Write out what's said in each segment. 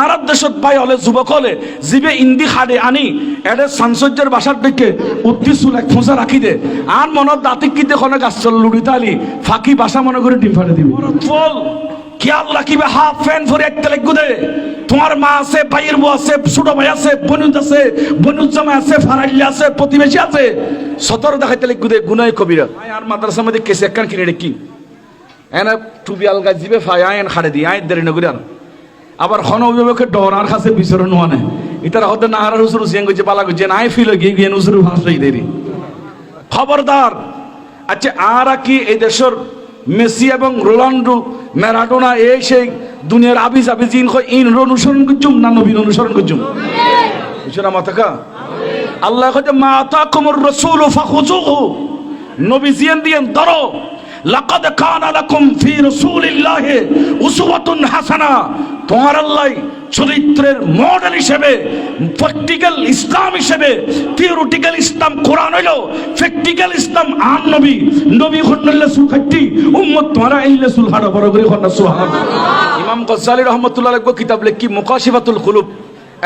আরব দেশত পাই হলে যুবক হলে জিবে ইন্দি খাড়ে আনি এডে সাংসজ্যের বাসার দিকে উত্তি চুল এক ফোঁসা রাখি দে আর মনত দাঁতিক কিতে খনে গাছ চল লুড়িতে আলি ফাঁকি বাসা মনে করে ডিম ফাটে দিবি ফল খেয়াল রাখিবে হাফ ফ্যান ভরে একটা লেগু দে তোমার মা আছে ভাইয়ের বউ আছে ছোট ভাই আছে বনুজ আছে বনুজ জামাই আছে ফারাইলি আছে প্রতিবেশী আছে সতর দেখাইতে লেগু দে গুনায় কবিরা আর মাদ্রাসার মধ্যে কেসে একখান কিনে রেখি এনা টুবি আলগা জিবে ফাই আইন খাড়ে দি আইন দেরি নগরি আবার খন অভিভাবকের ডরার কাছে বিচরণ মানে ইতারা হতে না হারার উসুর সিয়াং গেছে পালা গেছে নাই ফিল গিয়ে গিয়ে উসুর ভাষাই দেরি খবরদার। আচ্ছা আর কি এই দেশের মেসি এবং রোনাল্ডো ম্যারাডোনা এই সেই দুনিয়ার আবিজ আবিজ ইন অনুসরণ করছুম না নবীন অনুসরণ করছুম বুঝছো না মাথাকা আল্লাহ কইতে মা আতাকুমুর রাসূলু ফাখুযুহু নবী জিয়ান দিয়েন ধরো লাকাদ কানা লাকুম ফি রাসূলিল্লাহি উসওয়াতুন হাসানা তোমার আল্লাহ চরিত্রের মডেল হিসেবে প্র্যাকটিক্যাল ইসলাম হিসেবে থিওরিটিক্যাল ইসলাম কোরআন হইল প্র্যাকটিক্যাল ইসলাম আর নবী নবী খন্ডল্লা সুখাতি উম্মত তোমারা এই রাসূল হাড় বড় করে খন্ডা সুবহানাল্লাহ। ইমাম গজ্জালী রাহমাতুল্লাহ আলাইহি কিতাব লেখি মুকাশিফাতুল কুলুব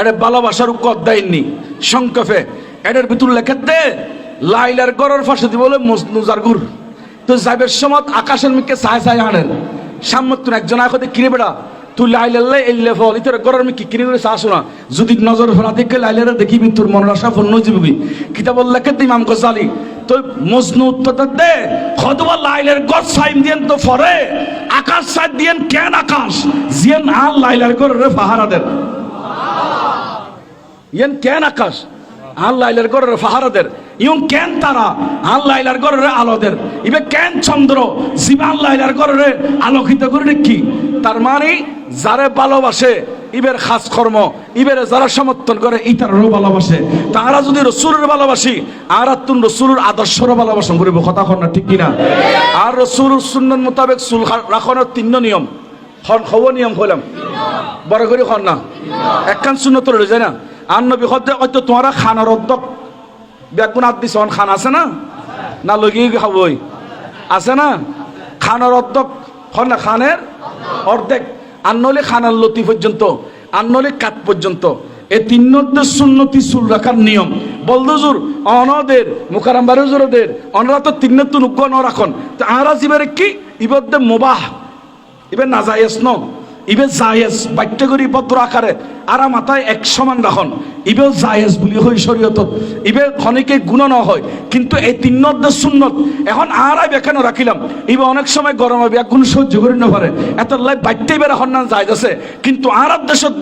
এর ভালোবাসার উপ অধ্যায় নি সংক্ষেপে এর ভিতর লেখাতে লাইলার গরর ফাঁসে দিব বলে মজনুজার গুর তো যাইবের সময় আকাশের মিকে ছায় ছায় আনেন সামনে তুই একজন আগে কিনে বেড়া তুই লাইলাল্লাহ এল্লে ফল ইতর গরর মিকে কিনে করে চাস না যদি নজর ফেলা দেখে লাইলারা দেখিবি তোর মনের আশা পূর্ণ জীববি কিতাব লেখাতে ইমাম গজ্জালী তো মজনু উত্তর দে খদবা লাইলার গর সাইম দিয়েন তো ফরে আকাশ সাইড দিয়েন কেন আকাশ জিয়েন আর লাইলার গররে পাহারা দেন ইয়েন কেন আকাশ আর লাইলার গররে পাহারাদের ইউন কেন তারা আর লাইলার গররে আলোদের ইবে কেন চন্দ্র জীবান লাইলার গররে আলোকিত করে কি তার মানে যারে ভালোবাসে ইবের খাস কর্ম ইবের যারা সমর্থন করে ইতারও ভালোবাসে তারা যদি রসুলের ভালোবাসি আর তুন রসুলের আদর্শর ভালোবাসন করিব কথা কন না ঠিক কিনা আর রসুলের সুন্নত মোতাবেক চুল রাখনের 3 নিয়ম খন খব নিয়ম হইলাম বড় করে খন না একখান সুন্নত রয়ে যায় না আর নবী হতে হয়তো তোমারা খানার অর্ধক বেগুন আদ দিছ খান আছে না না লগিয়ে খাবই আছে না খানার অর্ধক হন না খানের অর্ধেক আন্নলে খানার লতি পর্যন্ত আন্নলে কাট পর্যন্ত এই 3 সুন্নতি চুল রাখার নিয়ম বলদুজুর অনদের মুখারাম বারুজুরদের অনরা তো 3 তুন উগ্র ন রাখন তো আরা জিবারে কি ইবদে মুবাহ ইবে নাজায়েজ ন ইবে জায়েজ বাক্য করি ভদ্র আকারে আরা মাথায় এক সমান রাখন ইবেও জায়েজ বলি হয় শরীয়তত ইবে খনিকে গুণ ন হয় কিন্তু এই 3 সুন্নত এখন আরাই বেখানো রাখিলাম ইবে অনেক সময় গরম হবে এক গুণ সহ্য করি না পারে এত লাই বাক্যই বের হন না জায়েজ আছে কিন্তু আরব দেশত